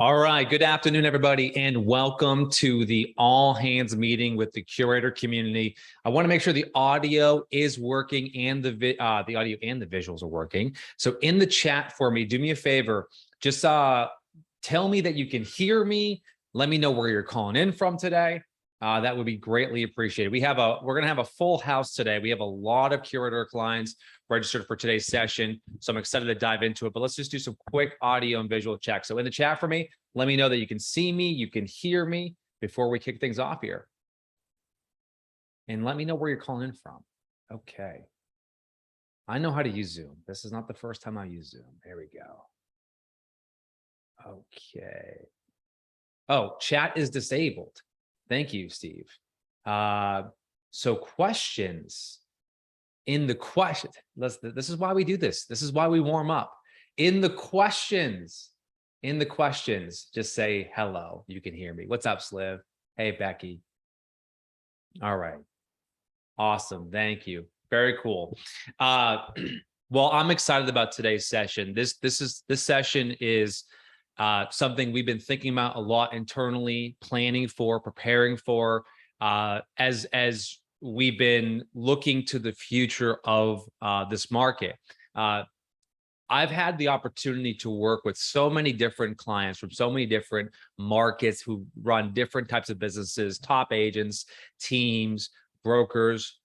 All right. Good afternoon, everybody, and welcome to the all hands meeting with the Curaytor community. I want to make sure the audio is working and the audio and the visuals are working. So in the chat for me, do me a favor, just tell me that you can hear me. Let me know where you're calling in from today. That would be greatly appreciated. We're going to have a full house today. We have a lot of Curaytor clients registered for today's session, so I'm excited to dive into it. But let's just do some quick audio and visual checks. So in the chat for me, let me know that you can see me, you can hear me before we kick things off here. And let me know where you're calling in from. Okay. I know how to use Zoom. This is not the first time I use Zoom. There we go. Okay. Oh, chat is disabled. Thank you, Steve. So questions in the question. This is why we do this. This is why we warm up. In the questions, just say hello. You can hear me. What's up, Sliv? Hey, Becky. All right. Awesome. Thank you. Very cool. Well, I'm excited about today's session. This session is something we've been thinking about a lot internally, planning for, preparing for, as we've been looking to the future of this market. I've had the opportunity to work with so many different clients from so many different markets who run different types of businesses, top agents, teams, brokers,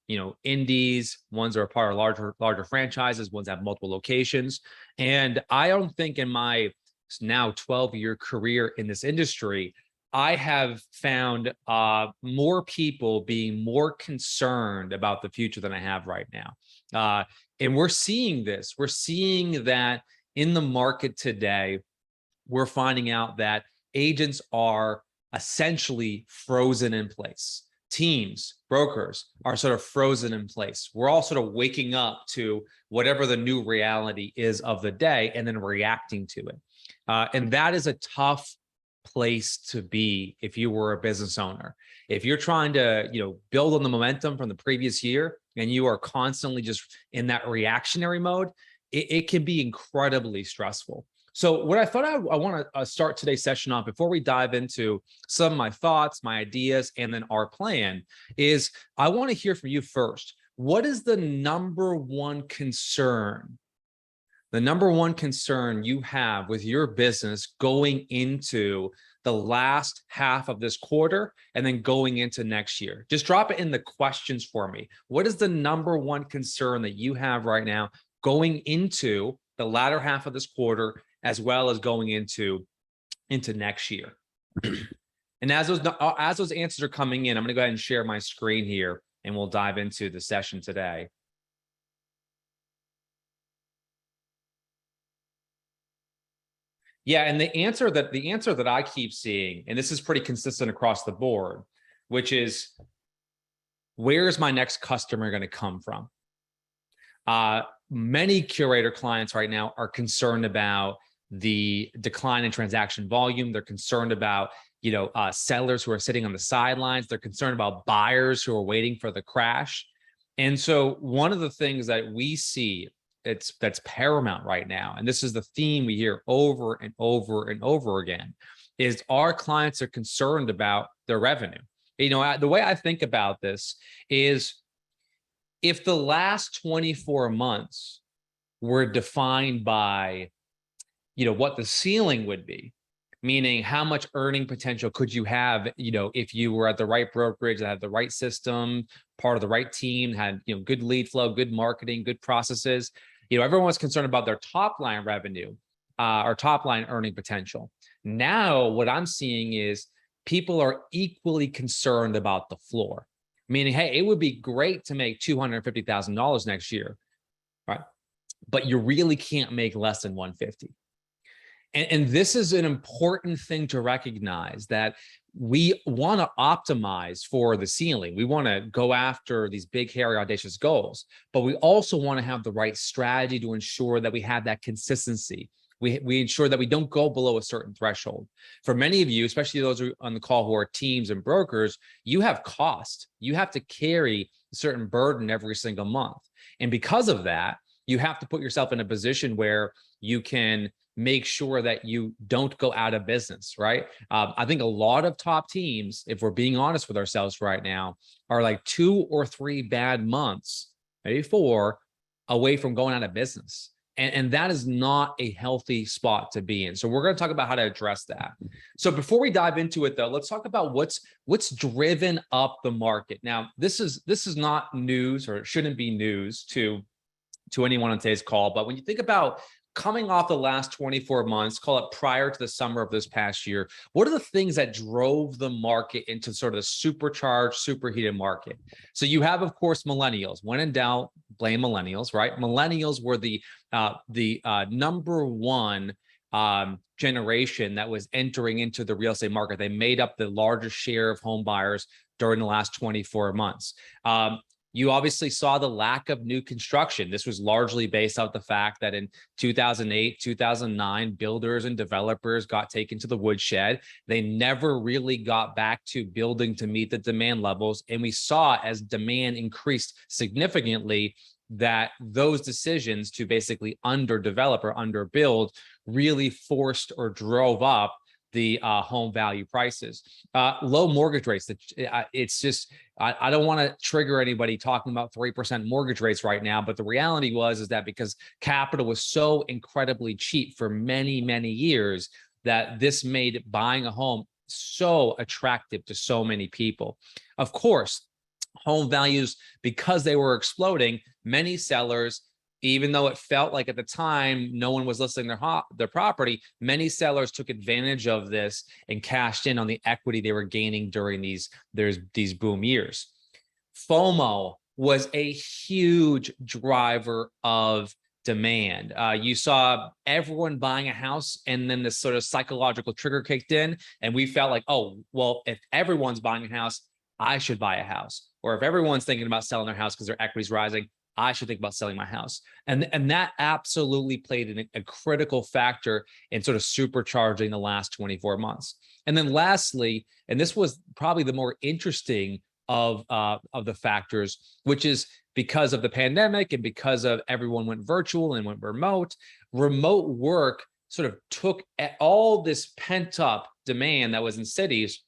indies, ones that are part of larger franchises, ones that have multiple locations. And I don't think in my now 12-year career in this industry, I have found more people being more concerned about the future than I have right now. And we're seeing this. We're seeing that in the market today, we're finding out that agents are essentially frozen in place. Teams, brokers are sort of frozen in place. We're all sort of waking up to whatever the new reality is of the day and then reacting to it. And that is a tough place to be if you were a business owner. If you're trying to, build on the momentum from the previous year and you are constantly just in that reactionary mode, it can be incredibly stressful. So what I thought I want to start today's session off before we dive into some of my thoughts, my ideas, and then our plan is I want to hear from you first. What is the number one concern? The number one concern you have with your business going into the last half of this quarter and then going into next year? Just drop it in the questions for me. What is the number one concern that you have right now going into the latter half of this quarter as well as going into next year? And as those answers are coming in, I'm going to go ahead and share my screen here and we'll dive into the session today. Yeah, and the answer that I keep seeing, and this is pretty consistent across the board, which is, where's my next customer going to come from? Many Curaytor clients right now are concerned about the decline in transaction volume. They're concerned about, sellers who are sitting on the sidelines. They're concerned about buyers who are waiting for the crash. And so one of the things that we see that's paramount right now, and this is the theme we hear over and over and over again, is our clients are concerned about their revenue. The way I think about this is, if the last 24 months were defined by, what the ceiling would be, meaning how much earning potential could you have, if you were at the right brokerage, that had the right system, part of the right team, had, good lead flow, good marketing, good processes. Everyone's concerned about their top line revenue or top line earning potential. Now, what I'm seeing is people are equally concerned about the floor, meaning, hey, it would be great to make $250,000 next year, right? But you really can't make less than 150. And this is an important thing to recognize, that we want to optimize for the ceiling. We want to go after these big, hairy, audacious goals, but we also want to have the right strategy to ensure that we have that consistency. We ensure that we don't go below a certain threshold. For many of you, especially those who are on the call who are teams and brokers, you have cost. You have to carry a certain burden every single month. And because of that, you have to put yourself in a position where you can make sure that you don't go out of business, right? I think a lot of top teams, if we're being honest with ourselves right now, are like 2 or 3 bad months, maybe 4, away from going out of business. And that is not a healthy spot to be in. So we're going to talk about how to address that. So before we dive into it, though, let's talk about what's driven up the market. Now, this is not news, or it shouldn't be news to anyone on today's call. But when you think about coming off the last 24 months, call it prior to the summer of this past year, what are the things that drove the market into sort of the supercharged, superheated market? So you have, of course, millennials. When in doubt, blame millennials, right? Millennials were the number one generation that was entering into the real estate market. They made up the largest share of home buyers during the last 24 months. You obviously saw the lack of new construction. This was largely based off the fact that in 2008, 2009, builders and developers got taken to the woodshed. They never really got back to building to meet the demand levels. And we saw as demand increased significantly that those decisions to basically underdevelop or underbuild really forced or drove up the home value prices. Low mortgage rates. It's just, I don't want to trigger anybody talking about 3% mortgage rates right now, but the reality is that because capital was so incredibly cheap for many, many years, that this made buying a home so attractive to so many people. Of course, home values, because they were exploding, many sellers, even though it felt like at the time no one was listing their property, many sellers took advantage of this and cashed in on the equity they were gaining during these boom years. FOMO was a huge driver of demand. You saw everyone buying a house, and then this sort of psychological trigger kicked in, and we felt like, oh, well, if everyone's buying a house, I should buy a house. Or if everyone's thinking about selling their house because their equity's rising, I should think about selling my house. And that absolutely played a critical factor in sort of supercharging the last 24 months. And then lastly, and this was probably the more interesting of the factors, which is because of the pandemic and because of everyone went virtual and went remote work sort of took all this pent up demand that was in cities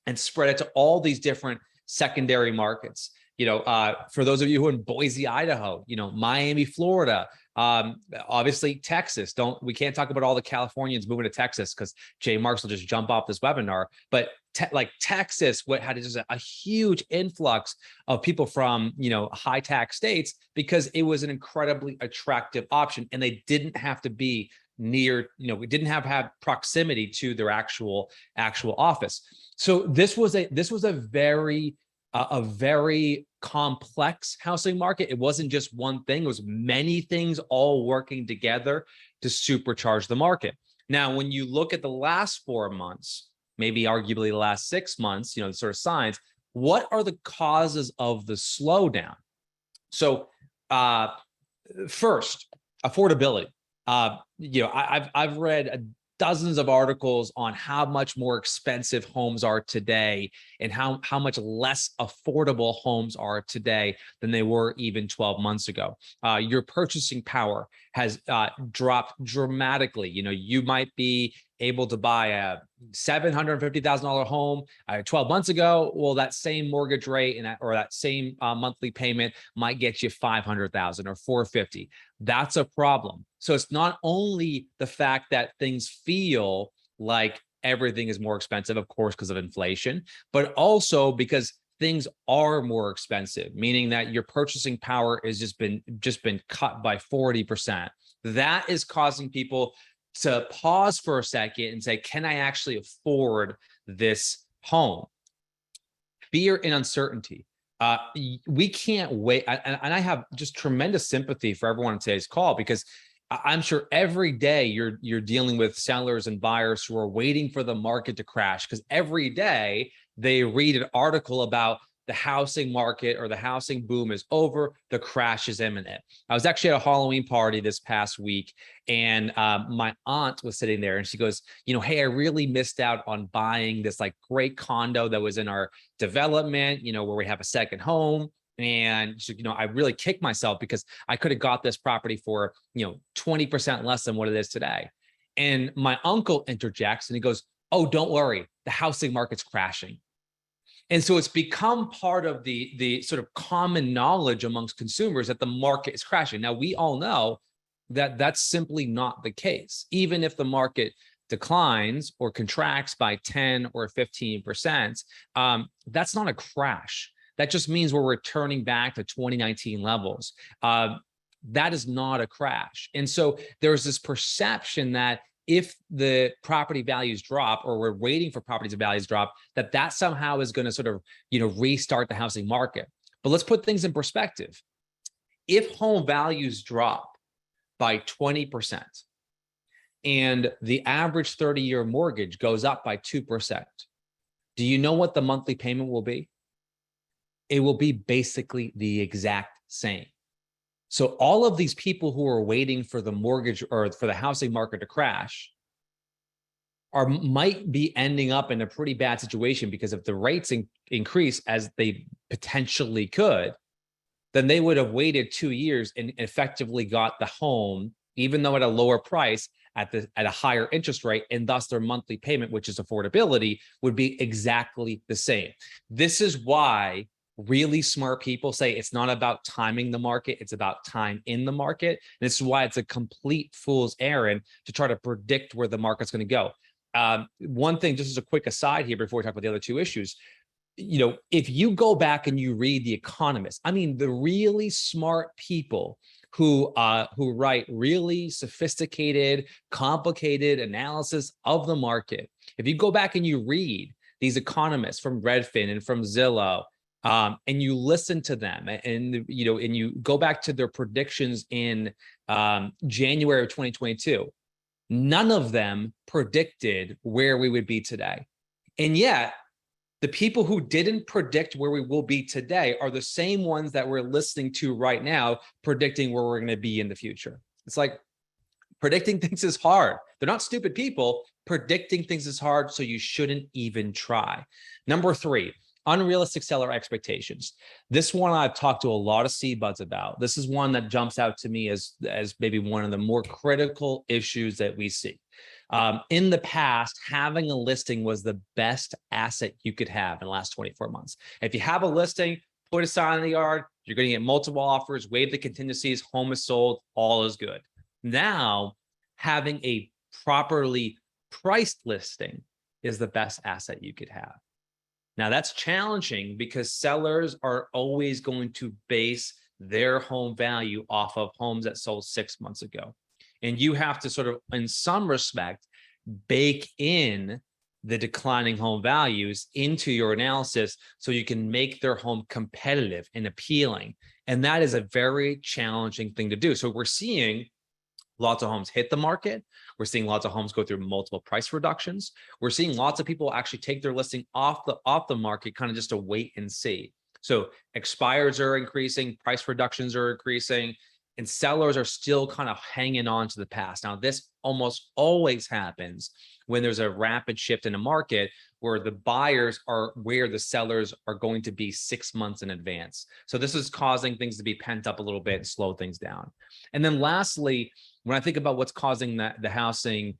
and spread it to all these different secondary markets. For those of you who are in Boise, Idaho, Miami, Florida, obviously Texas. We can't talk about all the Californians moving to Texas because Jay Marks will just jump off this webinar. But like Texas, what had just a huge influx of people from high tax states because it was an incredibly attractive option, and they didn't have to be near. We didn't have proximity to their actual office. So this was a very complex housing market. It wasn't just one thing. It was many things all working together to supercharge the market. Now, when you look at the last 4 months, maybe arguably the last 6 months, the sort of signs, what are the causes of the slowdown? So first, affordability. I've read dozens of articles on how much more expensive homes are today and how much less affordable homes are today than they were even 12 months ago. Your purchasing power has dropped dramatically. You might be able to buy a $750,000 home 12 months ago. Well, that same mortgage rate or that same monthly payment might get you $500,000 or $450,000. That's a problem. So it's not only the fact that things feel like everything is more expensive, of course, because of inflation, but also because things are more expensive, meaning that your purchasing power has just been cut by 40%. That is causing people to pause for a second and say, can I actually afford this home? Fear and uncertainty. We can't wait. And I have just tremendous sympathy for everyone on today's call, because I'm sure every day you're dealing with sellers and buyers who are waiting for the market to crash, because every day they read an article about the housing market or the housing boom is over, the crash is imminent. I was actually at a Halloween party this past week, and my aunt was sitting there and she goes, hey, I really missed out on buying this like great condo that was in our development, where we have a second home. And I really kicked myself because I could have got this property for 20% less than what it is today. And my uncle interjects and he goes, oh, don't worry, the housing market's crashing. And so it's become part of the sort of common knowledge amongst consumers that the market is crashing. Now, we all know that that's simply not the case. Even if the market declines or contracts by 10 or 15%, that's not a crash. That just means we're returning back to 2019 levels. That is not a crash. And so there's this perception that if the property values drop, or we're waiting for property values drop, that somehow is going to sort of, restart the housing market. But let's put things in perspective. If home values drop by 20% and the average 30-year mortgage goes up by 2%, do you know what the monthly payment will be? It will be basically the exact same. So all of these people who are waiting for the mortgage or for the housing market to crash might be ending up in a pretty bad situation, because if the rates increase as they potentially could, then they would have waited 2 years and effectively got the home, even though at a lower price, at a higher interest rate, and thus their monthly payment, which is affordability, would be exactly the same. This is why really smart people say it's not about timing the market, it's about time in the market. And this is why it's a complete fool's errand to try to predict where the market's going to go. One thing, just as a quick aside here before we talk about the other two issues, if you go back and you read The Economist, I mean, the really smart people who write really sophisticated, complicated analysis of the market, if you go back and you read these economists from Redfin and from Zillow, and you listen to them, and you go back to their predictions in January of 2022, none of them predicted where we would be today. And yet, the people who didn't predict where we will be today are the same ones that we're listening to right now, predicting where we're going to be in the future. It's like, predicting things is hard. They're not stupid people. Predicting things is hard, so you shouldn't even try. Number 3, unrealistic seller expectations. This one I've talked to a lot of CBUDs about. This is one that jumps out to me as maybe one of the more critical issues that we see. In the past, having a listing was the best asset you could have in the last 24 months. If you have a listing, put a sign in the yard, you're going to get multiple offers, waive the contingencies, home is sold, all is good. Now, having a properly priced listing is the best asset you could have. Now, that's challenging because sellers are always going to base their home value off of homes that sold 6 months ago. And you have to sort of, in some respect, bake in the declining home values into your analysis so you can make their home competitive and appealing. And that is a very challenging thing to do. So we're seeing lots of homes hit the market. We're seeing lots of homes go through multiple price reductions. We're seeing lots of people actually take their listing off the market, kind of just to wait and see. So expires are increasing, price reductions are increasing, and sellers are still kind of hanging on to the past. Now, this almost always happens when there's a rapid shift in the market where the buyers are where the sellers are going to be 6 months in advance. So this is causing things to be pent up a little bit and slow things down. And then lastly, when I think about what's causing the housing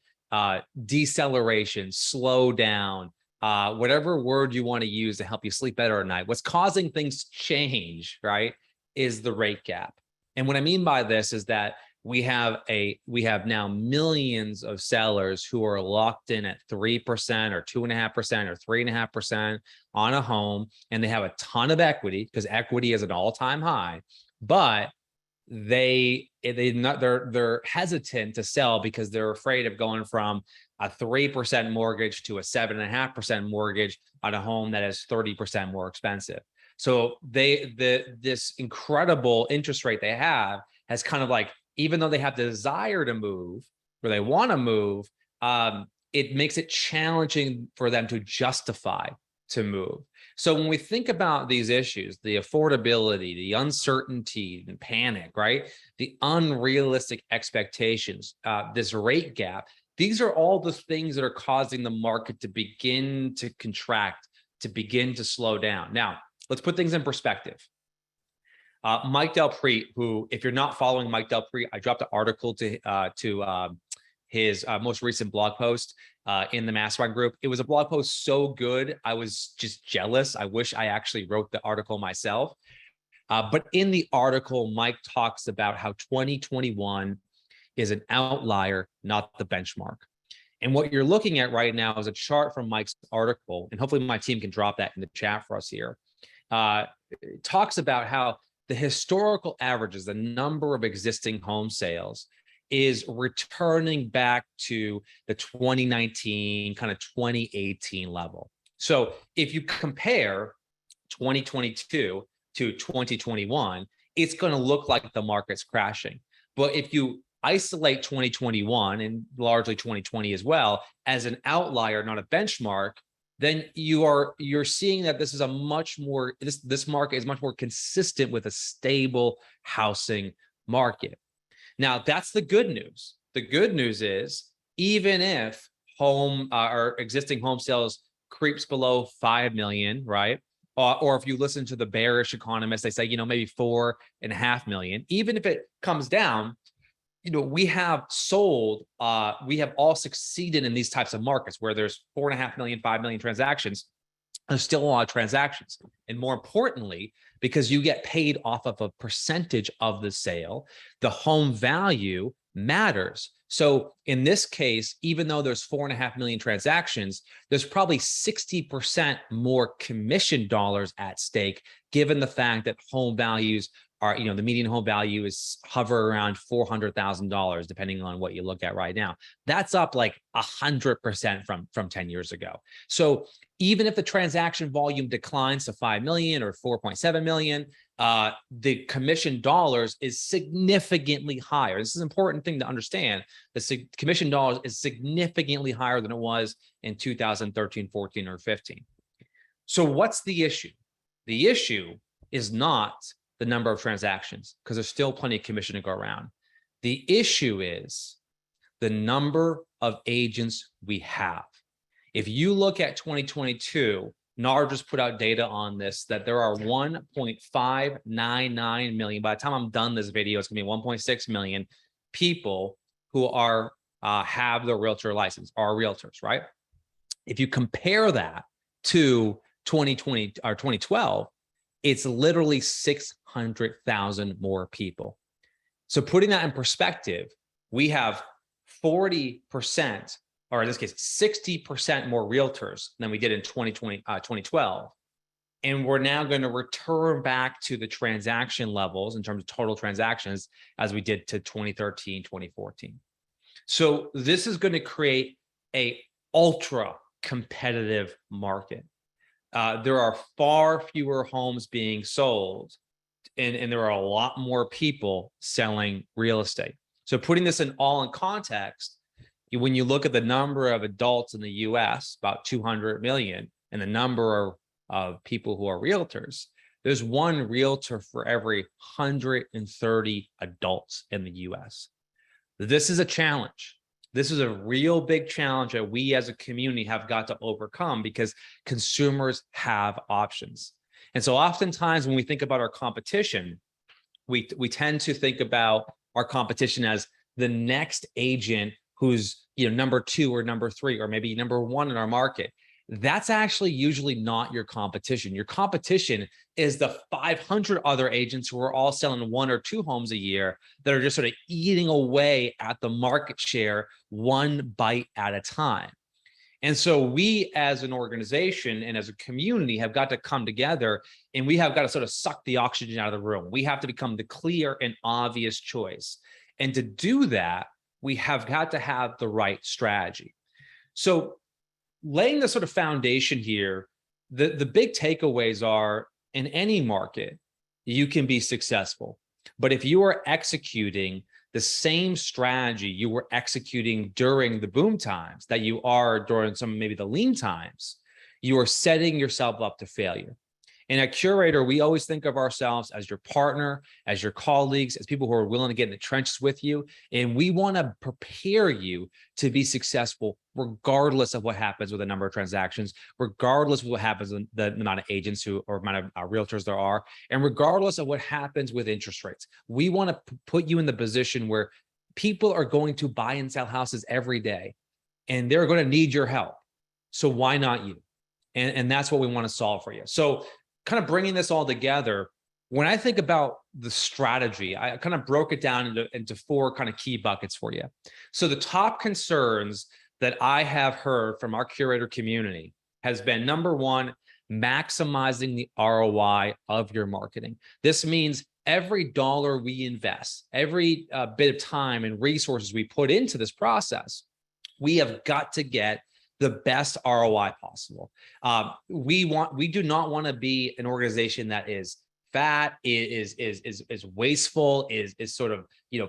deceleration, slow down, whatever word you want to use to help you sleep better at night, what's causing things to change, right, is the rate gap. And what I mean by this is that we have now millions of sellers who are locked in at 3% or 2.5% or 3.5% on a home, and they have a ton of equity because equity is an all-time high, but they're hesitant to sell because they're afraid of going from a 3% mortgage to a 7.5% mortgage on a home that is 30% more expensive. So this incredible interest rate they have has kind of like, even though they have the desire to move or they want to move, it makes it challenging for them to justify to move. So when we think about these issues, the affordability, the uncertainty and panic, right? The unrealistic expectations, this rate gap, these are all the things that are causing the market to begin to contract, to begin to slow down. Now, let's put things in perspective. Mike Del Prete, who, if you're not following Mike Del Prete, I dropped an article to his most recent blog post in the mastermind group. It was a blog post so good, I was just jealous. I wish I actually wrote the article myself. But in the article, Mike talks about how 2021 is an outlier, not the benchmark. And what you're looking at right now is a chart from Mike's article, and hopefully my team can drop that in the chat for us here. It talks about how the historical averages, the number of existing home sales, is returning back to the 2019, kind of 2018 level. So if you compare 2022 to 2021, it's going to look like the market's crashing. But if you isolate 2021 and largely 2020 as well as an outlier, not a benchmark, then you're seeing that this is a much more, this market is much more consistent with a stable housing market. Now, that's the good news. The good news is, even if home or existing home sales creeps below 5 million, right? Or if you listen to the bearish economists, they say, maybe 4.5 million. Even if it comes down, we have sold, we have all succeeded in these types of markets where there's 4.5 million, 5 million transactions. There's still a lot of transactions. And more importantly, because you get paid off of a percentage of the sale, the home value matters. So in this case, even though there's 4.5 million transactions, there's probably 60% more commission dollars at stake, given the fact that home values are, the median home value is hover around $400,000, depending on what you look at right now. That's up like 100% from 10 years ago. So even if the transaction volume declines to 5 million or 4.7 million, the commission dollars is significantly higher. This is an important thing to understand. The commission dollars is significantly higher than it was in 2013, 14, or 15. So what's the issue? The issue is not the number of transactions, because there's still plenty of commission to go around. The issue is the number of agents we have. If you look at 2022, NAR just put out data on this, that there are 1.599 million. By the time I'm done this video, it's gonna be 1.6 million people who are have their realtor license, are realtors, right? If you compare that to 2020 or 2012, it's literally 600,000 more people. So putting that in perspective, we have 40%, or in this case, 60% more realtors than we did in 2012. And we're now going to return back to the transaction levels in terms of total transactions as we did to 2013, 2014. So this is going to create a ultra competitive market. There are far fewer homes being sold, and there are a lot more people selling real estate. So putting this in context, when you look at the number of adults in the US, about 200 million, and the number of people who are realtors, there's one realtor for every 130 adults in the US. This is a challenge. This is a real big challenge that we as a community have got to overcome, because consumers have options. And so oftentimes when we think about our competition, we tend to think about our competition as the next agent who's number 2 or number 3 or maybe number 1 in our market. That's actually usually not your competition. Your competition is the 500 other agents who are all selling 1 or 2 homes a year that are just sort of eating away at the market share one bite at a time. And so we as an organization and as a community have got to come together, and we have got to sort of suck the oxygen out of the room. We have to become the clear and obvious choice. And to do that, we have got to have the right strategy. So laying the sort of foundation here, the big takeaways are, in any market, you can be successful. But if you are executing the same strategy you were executing during the boom times that you are during some maybe the lean times, you are setting yourself up to failure. And at Curaytor, we always think of ourselves as your partner, as your colleagues, as people who are willing to get in the trenches with you. And we want to prepare you to be successful regardless of what happens with the number of transactions, regardless of what happens with the amount of agents or amount of realtors there are, and regardless of what happens with interest rates. We want to put you in the position where people are going to buy and sell houses every day, and they're going to need your help. So why not you? And that's what we want to solve for you. So kind of bringing this all together, when I think about the strategy, I kind of broke it down into four kind of key buckets for you. So the top concerns that I have heard from our Curaytor community has been, number one, maximizing the ROI of your marketing. This means every dollar we invest, every bit of time and resources we put into this process, we have got to get the best ROI possible. We do not want to be an organization that is fat, is wasteful, is sort of,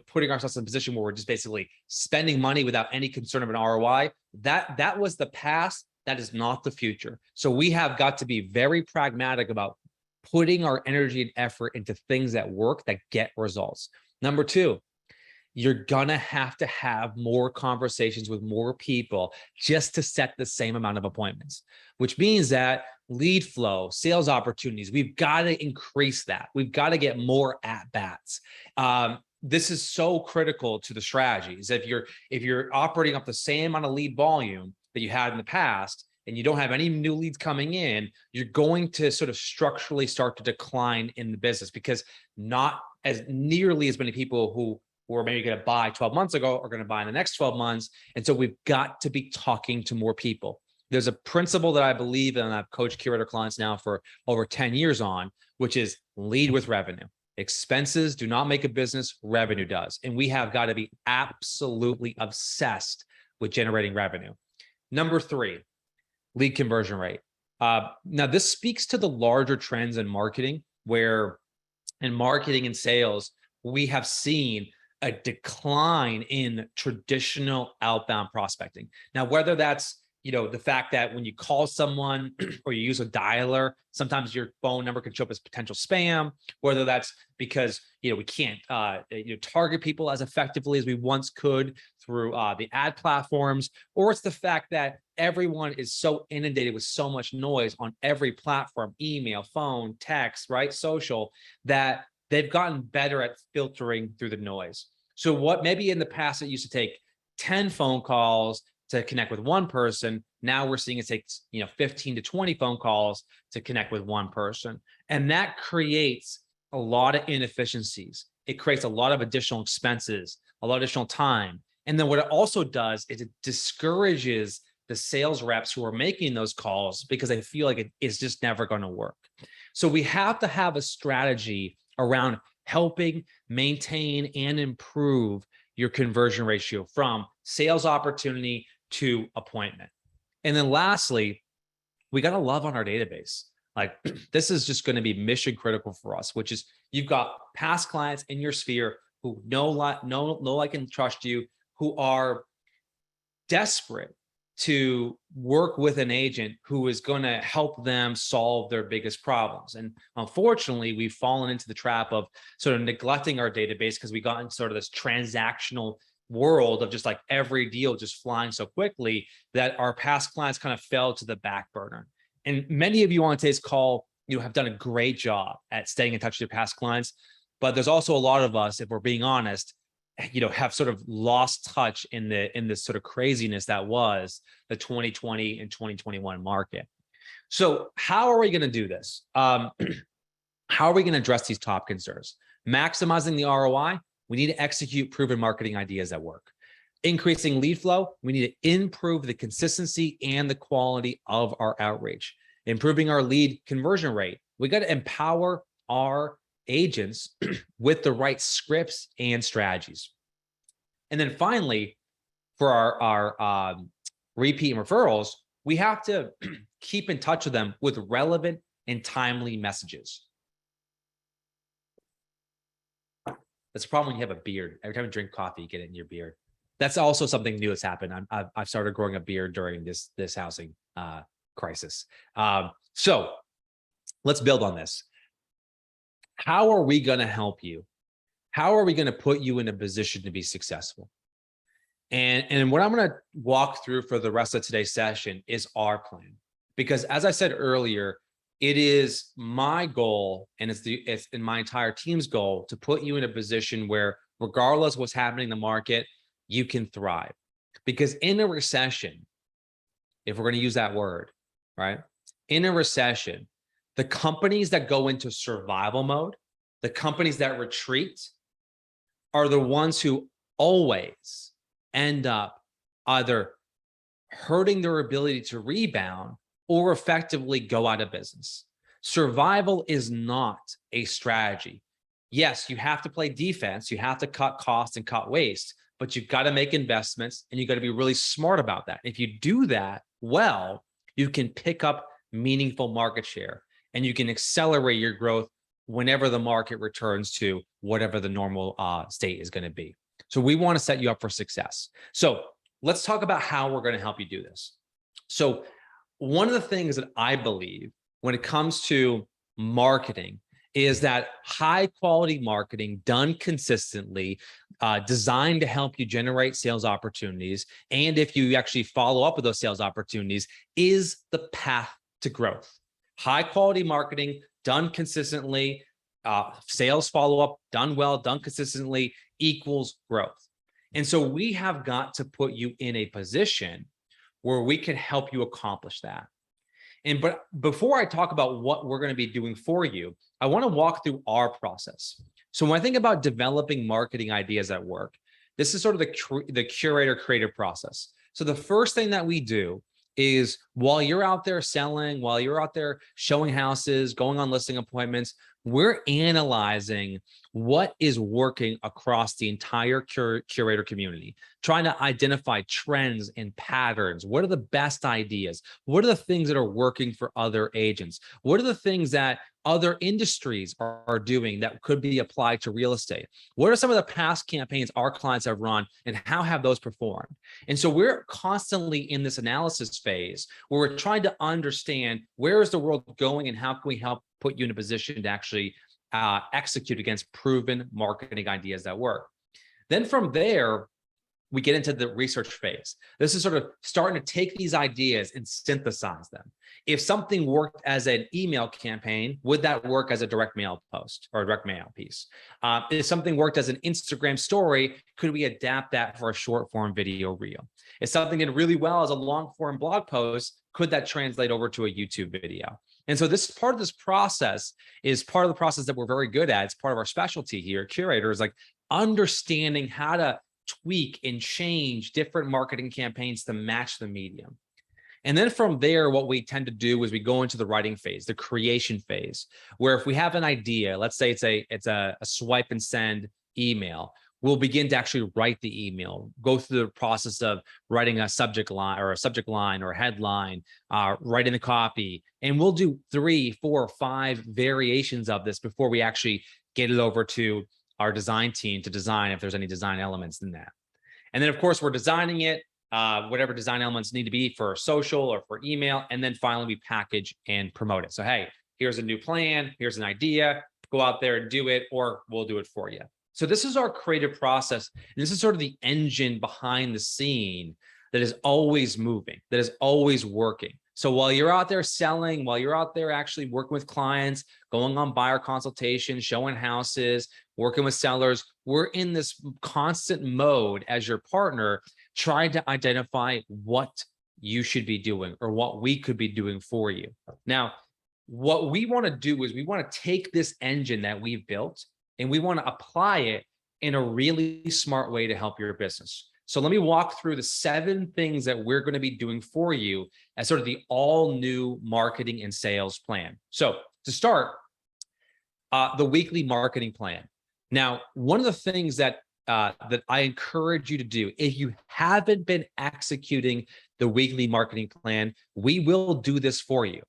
putting ourselves in a position where we're just basically spending money without any concern of an ROI. That was the past. That is not the future. So we have got to be very pragmatic about putting our energy and effort into things that work, that get results. Number two, you're gonna have to have more conversations with more people just to set the same amount of appointments, which means that lead flow, sales opportunities, we've got to increase that. We've got to get more at bats. This is so critical to the strategies. If you're operating up the same amount of lead volume that you had in the past, and you don't have any new leads coming in, you're going to sort of structurally start to decline in the business, because not as nearly as many people who were maybe going to buy 12 months ago are going to buy in the next 12 months. And so we've got to be talking to more people. There's a principle that I believe in, and I've coached Curaytor clients now for over 10 years on, which is lead with revenue. Expenses do not make a business, revenue does. And we have got to be absolutely obsessed with generating revenue. Number three, lead conversion rate. Now, this speaks to the larger trends in marketing, where in marketing and sales, we have seen a decline in traditional outbound prospecting. Now, whether that's, the fact that when you call someone or you use a dialer, sometimes your phone number can show up as potential spam, whether that's because, we can't target people as effectively as we once could through the ad platforms, or it's the fact that everyone is so inundated with so much noise on every platform, email, phone, text, right, social, that they've gotten better at filtering through the noise. So what maybe in the past it used to take 10 phone calls to connect with one person, now we're seeing it takes 15 to 20 phone calls to connect with one person. And that creates a lot of inefficiencies. It creates a lot of additional expenses, a lot of additional time. And then what it also does is it discourages the sales reps who are making those calls, because they feel like it is just never going to work. So we have to have a strategy around helping maintain and improve your conversion ratio from sales opportunity to appointment. And then lastly, we got to love on our database. Like, this is just going to be mission critical for us, which is you've got past clients in your sphere who know, like, and trust you, who are desperate to work with an agent who is going to help them solve their biggest problems. And unfortunately, we've fallen into the trap of sort of neglecting our database, because we got into sort of this transactional world of just like every deal just flying so quickly, that our past clients kind of fell to the back burner. And many of you on today's call, have done a great job at staying in touch with your past clients. But there's also a lot of us, if we're being honest, have sort of lost touch in this sort of craziness that was the 2020 and 2021 market. So how are we going to do this? How are we going to address these top concerns? Maximizing the ROI, we need to execute proven marketing ideas that work. Increasing lead flow, we need to improve the consistency and the quality of our outreach. Improving our lead conversion rate, we got to empower our agents with the right scripts and strategies. And then finally, for our repeat and referrals, we have to keep in touch with them with relevant and timely messages. That's a problem when you have a beard. Every time you drink coffee, you get it in your beard. That's also something new that's happened. I've started growing a beard during this housing crisis. So let's build on this. How are we going to help you? How are we going to put you in a position to be successful? And what I'm going to walk through for the rest of today's session is our plan. Because as I said earlier, it is my goal, and it's in my entire team's goal, to put you in a position where regardless of what's happening in the market, you can thrive. Because in a recession, if we're going to use that word, right? In a recession, the companies that go into survival mode, the companies that retreat, are the ones who always end up either hurting their ability to rebound or effectively go out of business. Survival is not a strategy. Yes, you have to play defense, you have to cut costs and cut waste, but you've got to make investments and you got to be really smart about that. If you do that well, you can pick up meaningful market share and you can accelerate your growth whenever the market returns to whatever the normal state is going to be. So we want to set you up for success. So let's talk about how we're going to help you do this. So one of the things that I believe when it comes to marketing is that high quality marketing done consistently, designed to help you generate sales opportunities. And if you actually follow up with those sales opportunities, is the path to growth. High quality marketing done consistently, sales follow up done well, done consistently equals growth. And so we have got to put you in a position where we can help you accomplish that. But before I talk about what we're going to be doing for you, I want to walk through our process. So when I think about developing marketing ideas at work, this is sort of the Curaytor creative process. So the first thing that we do is while you're out there selling, while you're out there showing houses, going on listing appointments, we're analyzing what is working across the entire Curaytor community, trying to identify trends and patterns. What are the best ideas? What are the things that are working for other agents? What are the things that other industries are doing that could be applied to real estate? What are some of the past campaigns our clients have run and how have those performed? And so we're constantly in this analysis phase where we're trying to understand where is the world going and how can we help put you in a position to actually execute against proven marketing ideas that work. Then from there, we get into the research phase. This is sort of starting to take these ideas and synthesize them. If something worked as an email campaign, would that work as a direct mail post or a direct mail piece? If something worked as an Instagram story, could we adapt that for a short form video reel? If something did really well as a long form blog post, could that translate over to a YouTube video? And so this part of this process is part of the process that we're very good at. It's part of our specialty here at Curaytor, is like understanding how to tweak and change different marketing campaigns to match the medium. And then from there, what we tend to do is we go into the writing phase, the creation phase, where if we have an idea, let's say it's a swipe and send email, we'll begin to actually write the email, go through the process of writing a subject line or a headline, writing the copy. And we'll do 3, 4, 5 variations of this before we actually get it over to our design team to design if there's any design elements in that. And then of course we're designing it, whatever design elements need to be for social or for email. And then finally we package and promote it. So, hey, here's a new plan, here's an idea, go out there and do it, or we'll do it for you. So this is our creative process. And this is sort of the engine behind the scene that is always moving, that is always working. So while you're out there selling, while you're out there actually working with clients, going on buyer consultations, showing houses, working with sellers, we're in this constant mode as your partner, trying to identify what you should be doing or what we could be doing for you. Now, what we want to do is we want to take this engine that we've built and we want to apply it in a really smart way to help your business. So let me walk through the 7 things that we're going to be doing for you as sort of the all new marketing and sales plan. So to start, the weekly marketing plan. Now, one of the things that I encourage you to do, if you haven't been executing the weekly marketing plan, we will do this for you.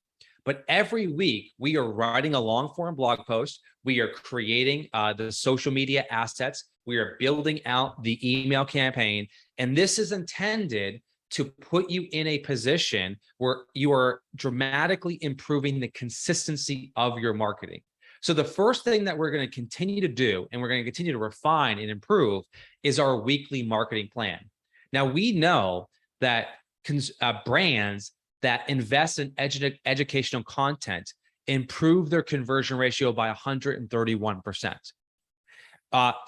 But every week we are writing a long form blog post. We are creating the social media assets. We are building out the email campaign. And this is intended to put you in a position where you are dramatically improving the consistency of your marketing. So the first thing that we're going to continue to do, and we're going to continue to refine and improve, is our weekly marketing plan. Now, we know that brands that invest in educational content improve their conversion ratio by 131%.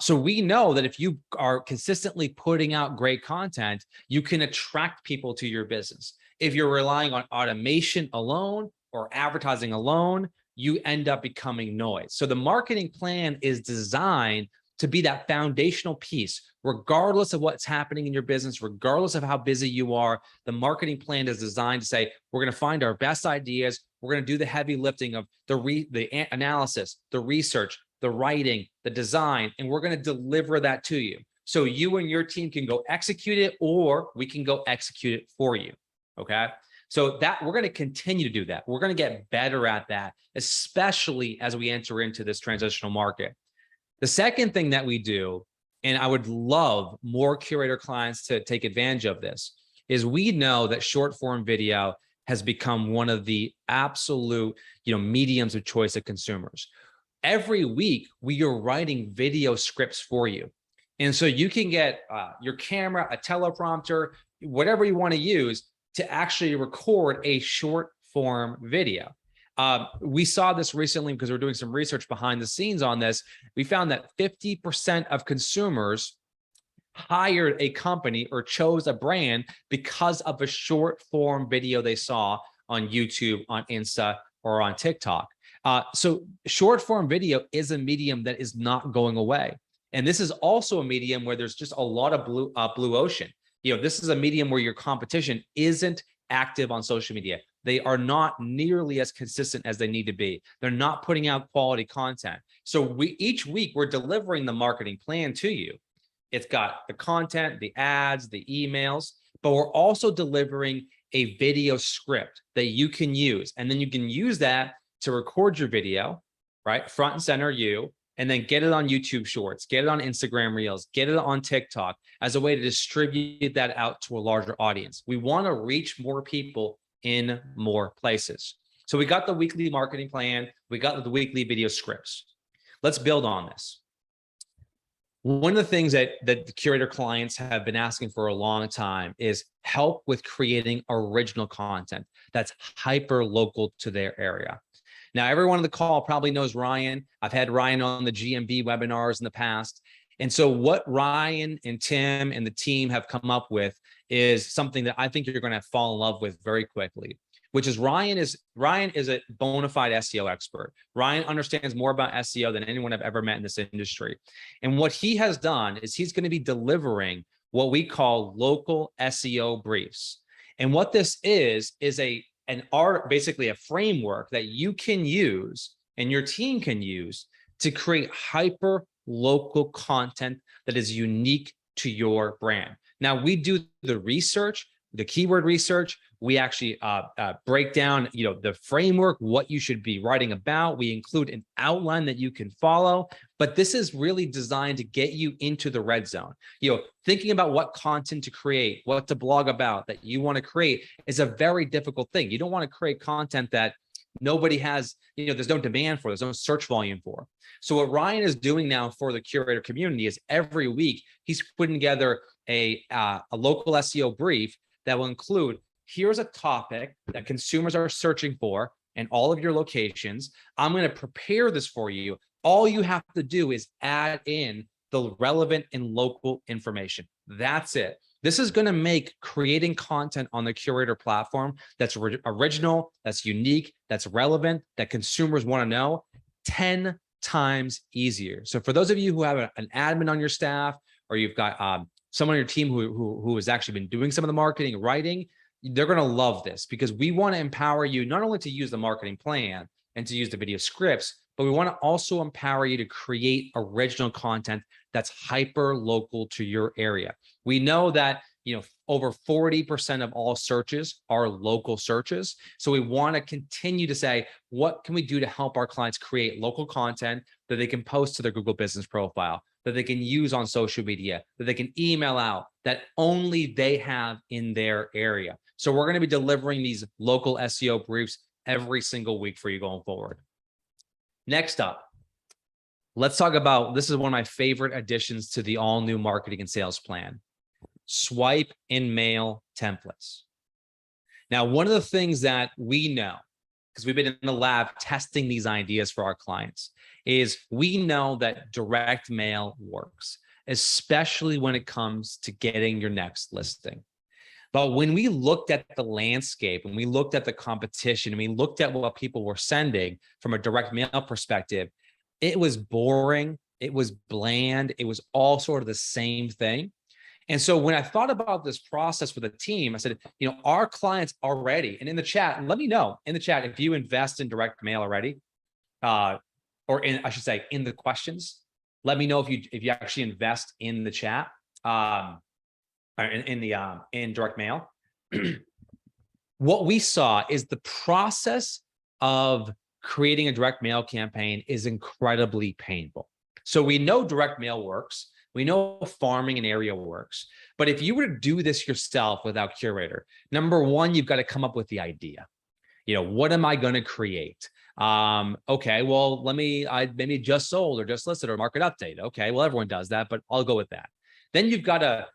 So we know that if you are consistently putting out great content, you can attract people to your business. If you're relying on automation alone or advertising alone, you end up becoming noise. So the marketing plan is designed to be that foundational piece, regardless of what's happening in your business, regardless of how busy you are. The marketing plan is designed to say, we're going to find our best ideas. We're going to do the heavy lifting of the analysis, the research, the writing, the design, and we're going to deliver that to you. So you and your team can go execute it, or we can go execute it for you. Okay. So that we're going to continue to do that. We're going to get better at that, especially as we enter into this transitional market. The second thing that we do, and I would love more Curaytor clients to take advantage of this, is we know that short form video has become one of the absolute, mediums of choice of consumers. Every week, we are writing video scripts for you. And so you can get your camera, a teleprompter, whatever you want to use to actually record a short form video. We saw this recently because we're doing some research behind the scenes on this. We found that 50% of consumers hired a company or chose a brand because of a short form video they saw on YouTube, on Insta, or on TikTok. So short form video is a medium that is not going away. And this is also a medium where there's just a lot of blue ocean. This is a medium where your competition isn't active on social media. They are not nearly as consistent as they need to be. They're not putting out quality content. So each week we're delivering the marketing plan to you. It's got the content, the ads, the emails, but we're also delivering a video script that you can use. And then you can use that to record your video, right? Front and center you, and then get it on YouTube Shorts, get it on Instagram Reels, get it on TikTok as a way to distribute that out to a larger audience. We want to reach more people in more places. So we got the weekly marketing plan, we got the weekly video scripts. Let's build on this. One of the things that the Curaytor clients have been asking for a long time is help with creating original content that's hyper local to their area. Now, everyone on the call probably knows Ryan. I've had Ryan on the GMB webinars in the past. And so what Ryan and Tim and the team have come up with is something that I think you're going to fall in love with very quickly, which is Ryan is a bona fide SEO expert. Ryan understands more about SEO than anyone I've ever met in this industry. And what he has done is he's going to be delivering what we call local SEO briefs. And what this is basically a framework that you can use and your team can use to create hyper local content that is unique to your brand. Now, we do the research, the keyword research. We actually break down, the framework, what you should be writing about. We include an outline that you can follow, but this is really designed to get you into the red zone. Thinking about what content to create, what to blog about that you want to create is a very difficult thing. You don't want to create content that nobody has, there's no demand for, there's no search volume for. So what Ryan is doing now for the Curaytor community is every week he's putting together a local SEO brief that will include, here's a topic that consumers are searching for in all of your locations. I'm going to prepare this for you. All you have to do is add in the relevant and local information. That's it. This is going to make creating content on the Curaytor platform that's original, that's unique, that's relevant, that consumers want to know 10 times easier. So for those of you who have an admin on your staff, or you've got someone on your team who has actually been doing some of the marketing and writing, they're going to love this, because we want to empower you not only to use the marketing plan and to use the video scripts, but we want to also empower you to create original content that's hyper local to your area. We know that, over 40% of all searches are local searches. So we want to continue to say, what can we do to help our clients create local content that they can post to their Google business profile, that they can use on social media, that they can email out, that only they have in their area. So we're going to be delivering these local SEO briefs every single week for you going forward. Next up, let's talk about, this is one of my favorite additions to the all new marketing and sales plan: swipe and mail templates. Now, one of the things that we know because we've been in the lab testing these ideas for our clients, is we know that direct mail works, especially when it comes to getting your next listing. But when we looked at the landscape and we looked at the competition and we looked at what people were sending from a direct mail perspective, it was boring, it was bland, it was all sort of the same thing. And so when I thought about this process with the team, I said, our clients already, and in the chat, and let me know in the chat if you invest in direct mail already, or I should say in the questions. Let me know if you actually invest in the chat, in direct mail. What we saw is the process of creating a direct mail campaign is incredibly painful. So we know direct mail works. We know farming an area works. But if you were to do this yourself without Curaytor, number one, you've got to come up with the idea. What am I going to create? Okay, well, I maybe just sold or just listed or market update. Okay, well, everyone does that, but I'll go with that. Then you've got to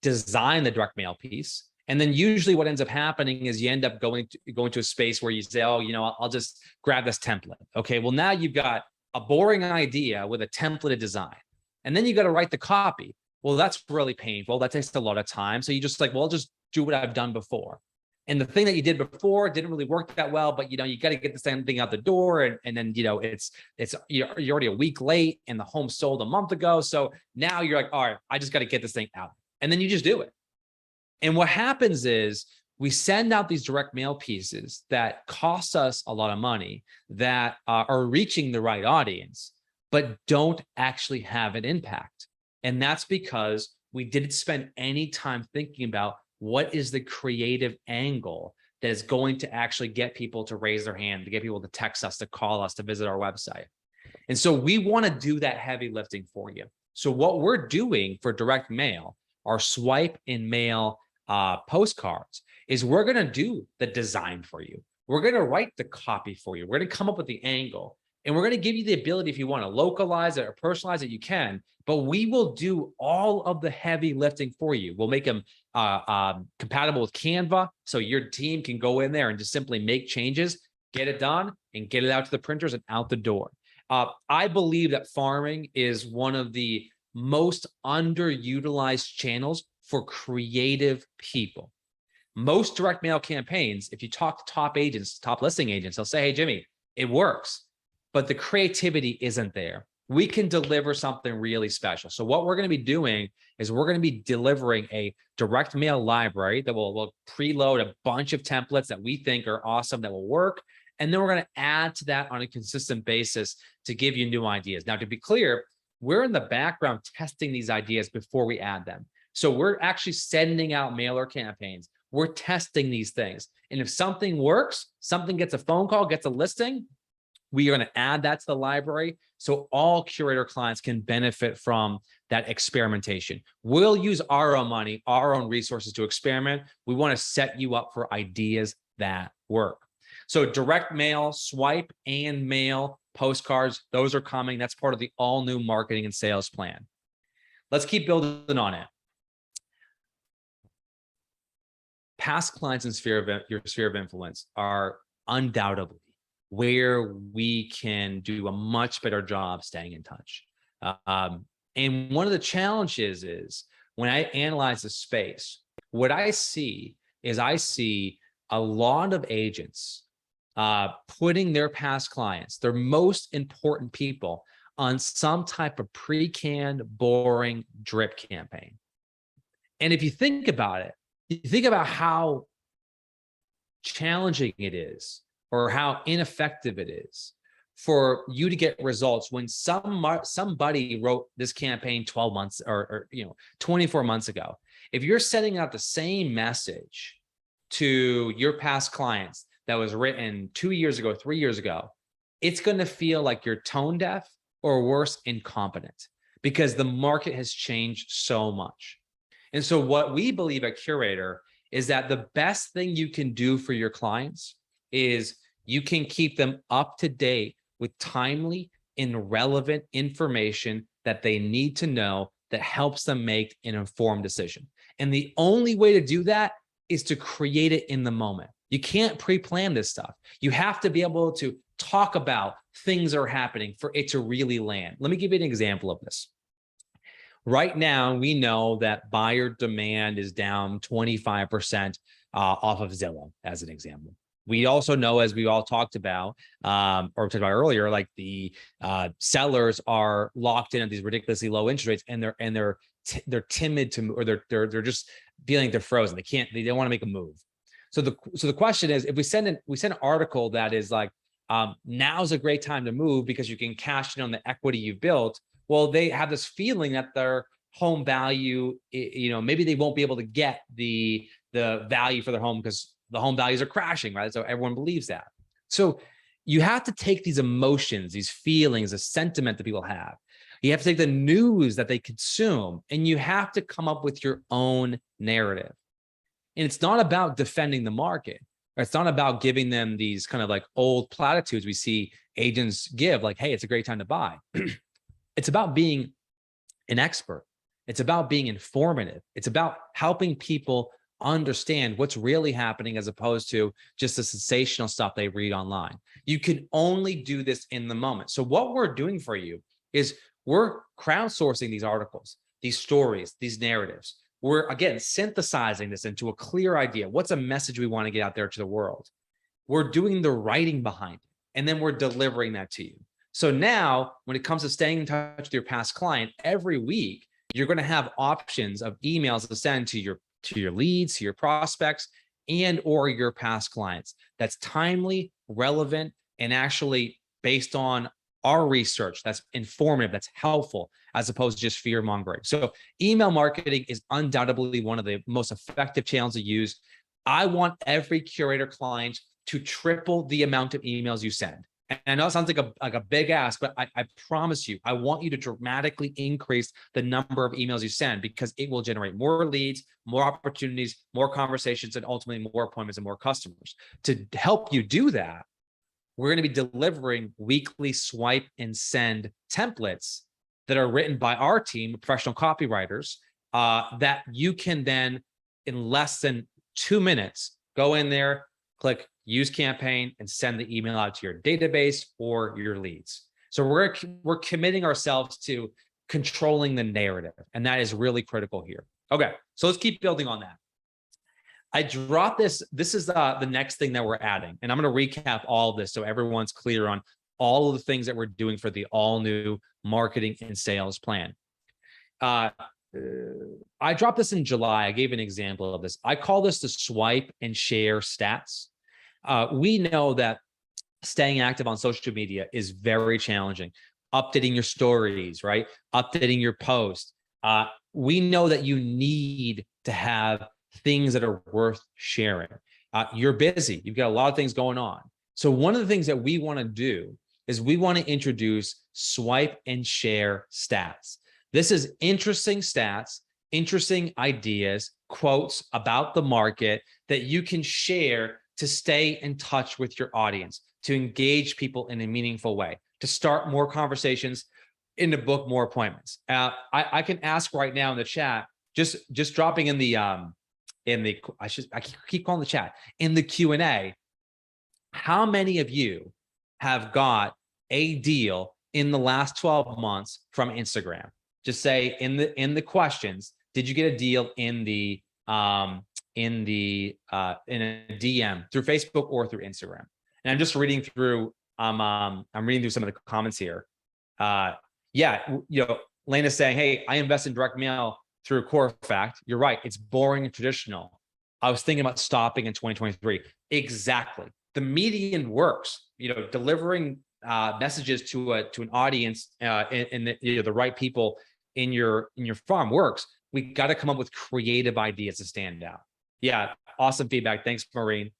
design the direct mail piece. And then usually what ends up happening is you end up going to a space where you say, oh, I'll just grab this template. Okay, well, now you've got a boring idea with a templated design. And then you got to write the copy. Well, that's really painful. That takes a lot of time. So you just well, I'll just do what I've done before. And the thing that you did before didn't really work that well, but you got to get the same thing out the door. And then, you're already a week late and the home sold a month ago. So now you're like, all right, I just got to get this thing out. And then you just do it. And what happens is we send out these direct mail pieces that cost us a lot of money, that are reaching the right audience, but don't actually have an impact. And that's because we didn't spend any time thinking about what is the creative angle that is going to actually get people to raise their hand, to get people to text us, to call us, to visit our website. And so we want to do that heavy lifting for you. So what we're doing for direct mail, our swipe and mail postcards, is we're going to do the design for you. We're going to write the copy for you. We're going to come up with the angle. And we're going to give you the ability, if you want to localize it or personalize it, you can, but we will do all of the heavy lifting for you. We'll make them compatible with Canva, so your team can go in there and just simply make changes, get it done, and get it out to the printers and out the door. I believe that farming is one of the most underutilized channels for creative people. Most direct mail campaigns, if you talk to top agents, top listing agents, they'll say, hey, Jimmy, it works, but the creativity isn't there. We can deliver something really special. So what we're going to be doing is we're going to be delivering a direct mail library that will preload a bunch of templates that we think are awesome, that will work. And then we're going to add to that on a consistent basis to give you new ideas. Now, to be clear, we're in the background testing these ideas before we add them. So we're actually sending out mailer campaigns. We're testing these things. And if something works, something gets a phone call, gets a listing, we are going to add that to the library so all Curaytor clients can benefit from that experimentation. We'll use our own money, our own resources to experiment. We want to set you up for ideas that work. So direct mail, swipe, and mail postcards, those are coming. That's part of the all new marketing and sales plan. Let's keep building on it. Past clients in your sphere of influence are undoubtedly where we can do a much better job staying in touch. And one of the challenges is when I analyze the space, what I see is a lot of agents putting their past clients, their most important people, on some type of pre-canned, boring drip campaign. And if you think about it, you think about how challenging it is or how ineffective it is for you to get results when somebody wrote this campaign 12 months or 24 months ago. If you're sending out the same message to your past clients that was written 2 years ago, 3 years ago, it's going to feel like you're tone deaf or worse, incompetent, because the market has changed so much. And so what we believe at Curaytor is that the best thing you can do for your clients is you can keep them up to date with timely and relevant information that they need to know that helps them make an informed decision. And the only way to do that is to create it in the moment. You can't pre-plan this stuff. You have to be able to talk about things that are happening for it to really land. Let me give you an example of this. Right now, we know that buyer demand is down 25% off of Zillow, as an example. We also know, as we all talked about, or talked about earlier, like the sellers are locked in at these ridiculously low interest rates, and they're timid to, or they're just feeling they're frozen. They don't want to make a move. So the question is, if we send an article that is like, now's a great time to move because you can cash in on the equity you've built. Well, they have this feeling that their home value, maybe they won't be able to get the value for their home because the home values are crashing, right? So everyone believes that. So you have to take these emotions, these feelings, the sentiment that people have. You have to take the news that they consume, and you have to come up with your own narrative. And it's not about defending the market. It's not about giving them these kind of like old platitudes we see agents give, like, hey, it's a great time to buy. It's about being an expert. It's about being informative. It's about helping people understand what's really happening as opposed to just the sensational stuff they read online. You can only do this in the moment. So what we're doing for you is we're crowdsourcing these articles, these stories, these narratives. We're, again, synthesizing this into a clear idea. What's a message we want to get out there to the world? We're doing the writing behind it, and then we're delivering that to you. So now, when it comes to staying in touch with your past client, every week, you're going to have options of emails to send to your leads, to your prospects, and or your past clients. That's timely, relevant, and actually based on our research, that's informative, that's helpful, as opposed to just fear mongering. So email marketing is undoubtedly one of the most effective channels to use. I want every Curaytor client to triple the amount of emails you send. And I know it sounds like a big ask, but I promise you, I want you to dramatically increase the number of emails you send, because it will generate more leads, more opportunities, more conversations, and ultimately more appointments and more customers. To help you do that, we're going to be delivering weekly swipe and send templates that are written by our team of professional copywriters that you can then, in less than 2 minutes, go in there, click use campaign, and send the email out to your database or your leads. So we're committing ourselves to controlling the narrative, and that is really critical here. Okay, so let's keep building on that. I dropped this. This is the next thing that we're adding, and I'm going to recap all of this so everyone's clear on all of the things that we're doing for the all new marketing and sales plan. I dropped this in July. I gave an example of this. I call this the swipe and share stats. We know that staying active on social media is very challenging. Updating your stories, right? Updating your posts. We know that you need to have things that are worth sharing. You're busy. You've got a lot of things going on. So one of the things that we want to do is we want to introduce swipe and share stats. This is interesting stats, interesting ideas, quotes about the market that you can share to stay in touch with your audience, to engage people in a meaningful way, to start more conversations, and to book more appointments. I can ask right now in the chat, just dropping in the I keep calling the chat, in the Q&A, how many of you have got a deal in the last 12 months from Instagram? Just say in the questions, did you get a deal in a DM through Facebook or through Instagram? And I'm just reading through, I'm reading through some of the comments here. Yeah, Lena's saying, hey, I invest in direct mail through CoreFact. You're right, it's boring and traditional. I was thinking about stopping in 2023. Exactly. The median works, delivering messages to an audience and the right people in your farm works. We got to come up with creative ideas to stand out. Yeah, awesome feedback. Thanks, Maureen.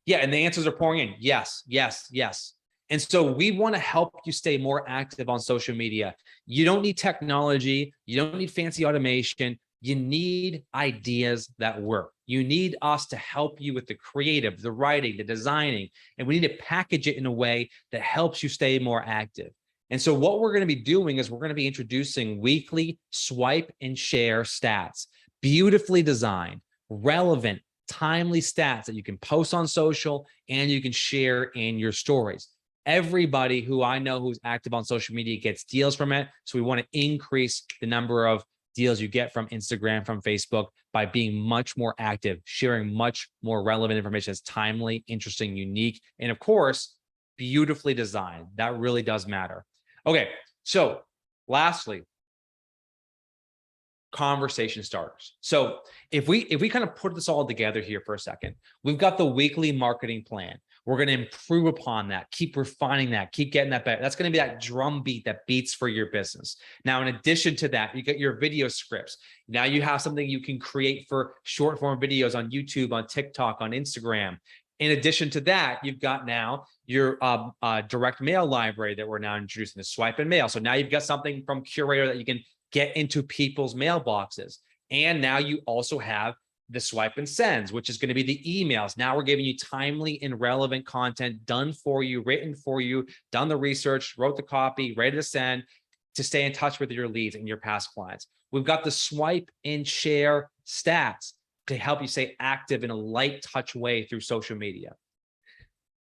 Yeah, and the answers are pouring in. Yes, yes, yes. And so we want to help you stay more active on social media. You don't need technology. You don't need fancy automation. You need ideas that work. You need us to help you with the creative, the writing, the designing, and we need to package it in a way that helps you stay more active. And so what we're going to be doing is we're going to be introducing weekly swipe and share stats, beautifully designed, relevant, timely stats that you can post on social and you can share in your stories. Everybody who I know who's active on social media gets deals from it. So we want to increase the number of deals you get from Instagram, from Facebook by being much more active, sharing much more relevant information that's timely, interesting, unique, and of course, beautifully designed. That really does matter. Okay, so lastly, conversation starters. So if we kind of put this all together here for a second, we've got the weekly marketing plan. We're going to improve upon that, keep refining that, keep getting that better. That's going to be that drum beat that beats for your business. Now, in addition to that, you get your video scripts. Now you have something you can create for short form videos on YouTube, on TikTok, on Instagram. In addition to that, you've got now your direct mail library that we're now introducing, the swipe and mail. So now you've got something from Curaytor that you can get into people's mailboxes. And now you also have the swipe and sends, which is going to be the emails. Now we're giving you timely and relevant content done for you, written for you, done the research, wrote the copy, ready to send to stay in touch with your leads and your past clients. We've got the swipe and share stats to help you stay active in a light touch way through social media.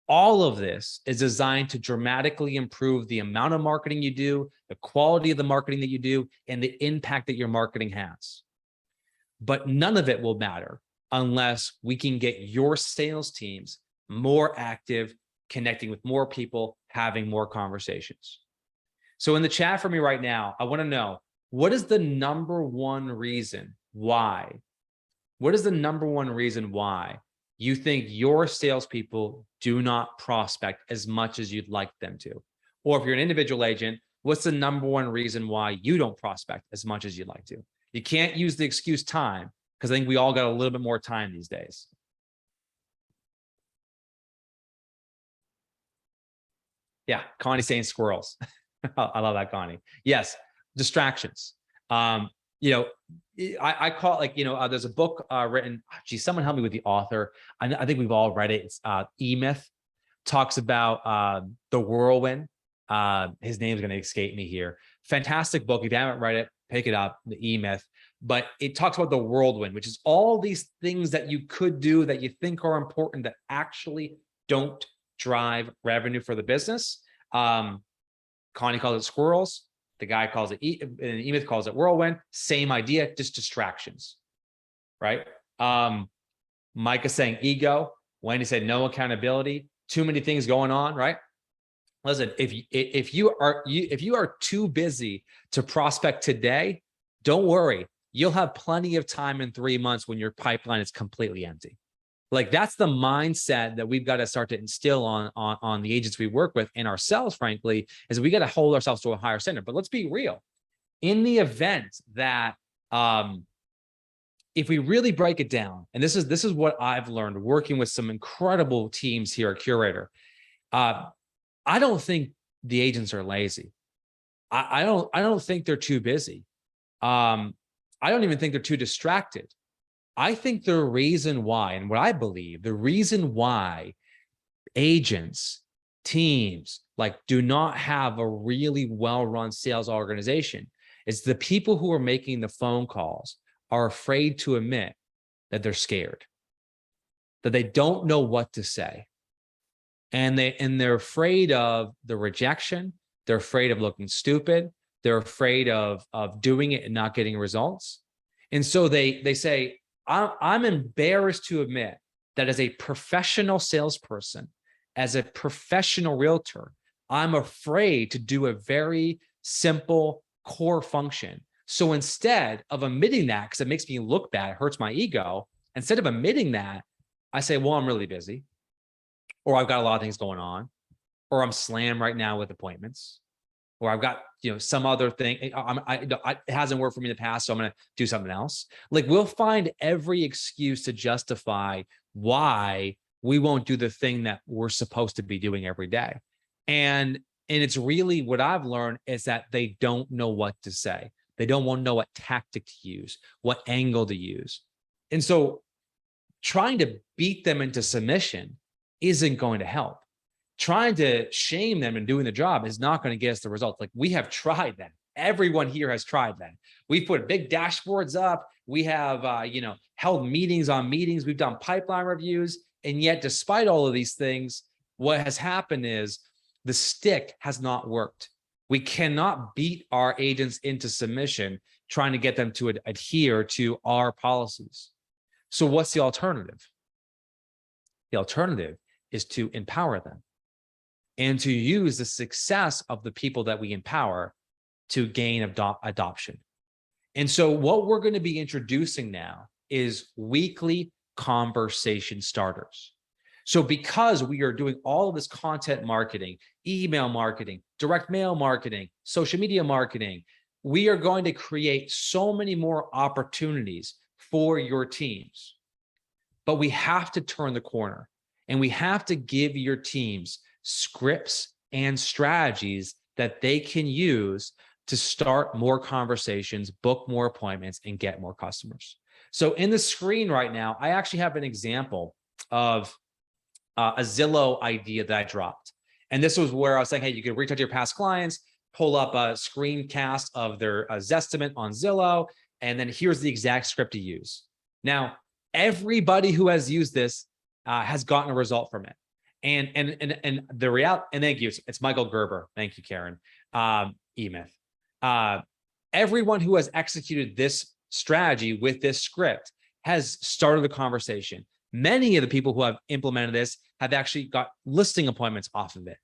All of this is designed to dramatically improve the amount of marketing you do, the quality of the marketing that you do, and the impact that your marketing has. But none of it will matter unless we can get your sales teams more active, connecting with more people, having more conversations. So in the chat for me right now, I want to know, what is the number one reason why? What is the number one reason why you think your salespeople do not prospect as much as you'd like them to? Or if you're an individual agent, what's the number one reason why you don't prospect as much as you'd like to? You can't use the excuse time, because I think we all got a little bit more time these days. Yeah, Connie's saying squirrels. I love that, Connie. Yes, distractions. I call it like, there's a book written, geez, someone help me with the author. I think we've all read it. It's E-Myth, talks about the whirlwind. His name's going to escape me here. Fantastic book. If you haven't read it, pick it up, the E-Myth. But it talks about the whirlwind, which is all these things that you could do that you think are important that actually don't drive revenue for the business. Connie calls it squirrels. The guy calls it, E-Myth calls it whirlwind. Same idea, just distractions, right? Mike is saying ego. Wendy said no accountability. Too many things going on, right? Listen, if you are too busy to prospect today, don't worry. You'll have plenty of time in 3 months when your pipeline is completely empty. Like, that's the mindset that we've got to start to instill on the agents we work with and ourselves, frankly, is we got to hold ourselves to a higher standard. But let's be real. In the event that if we really break it down, and this is what I've learned working with some incredible teams here at Curaytor, I don't think the agents are lazy. I don't think they're too busy. I don't even think they're too distracted. I think the reason why, and what I believe, the reason why agents, teams, do not have a really well-run sales organization is the people who are making the phone calls are afraid to admit that they're scared, that they don't know what to say. And they're afraid of the rejection. They're afraid of looking stupid. They're afraid of doing it and not getting results. And so they say, I'm embarrassed to admit that as a professional salesperson, as a professional realtor, I'm afraid to do a very simple core function. So instead of admitting that, because it makes me look bad, it hurts my ego, instead of admitting that, I say, well, I'm really busy, or I've got a lot of things going on, or I'm slammed right now with appointments, or I've got, some other thing. It hasn't worked for me in the past, so I'm going to do something else. Like, we'll find every excuse to justify why we won't do the thing that we're supposed to be doing every day. And it's really what I've learned is that they don't know what to say. They don't want to know what tactic to use, what angle to use. And so trying to beat them into submission isn't going to help. Trying to shame them and doing the job is not going to get us the results. Like, we have tried that. Everyone here has tried that. We've put big dashboards up. We have, held meetings on meetings. We've done pipeline reviews. And yet, despite all of these things, what has happened is the stick has not worked. We cannot beat our agents into submission trying to get them to adhere to our policies. So what's the alternative? The alternative is to empower them and to use the success of the people that we empower to gain adoption. And so what we're going to be introducing now is weekly conversation starters. So because we are doing all of this content marketing, email marketing, direct mail marketing, social media marketing, we are going to create so many more opportunities for your teams. But we have to turn the corner, and we have to give your teams scripts and strategies that they can use to start more conversations, book more appointments, and get more customers. So in the screen right now, I actually have an example of a Zillow idea that I dropped. And this was where I was saying, hey, you can reach out to your past clients, pull up a screencast of their Zestimate on Zillow, and then here's the exact script to use. Now, everybody who has used this has gotten a result from it. And the reality, and thank you, it's Michael Gerber. Thank you, Karen. E-Myth. Everyone who has executed this strategy with this script has started the conversation. Many of the people who have implemented this have actually got listing appointments off of it.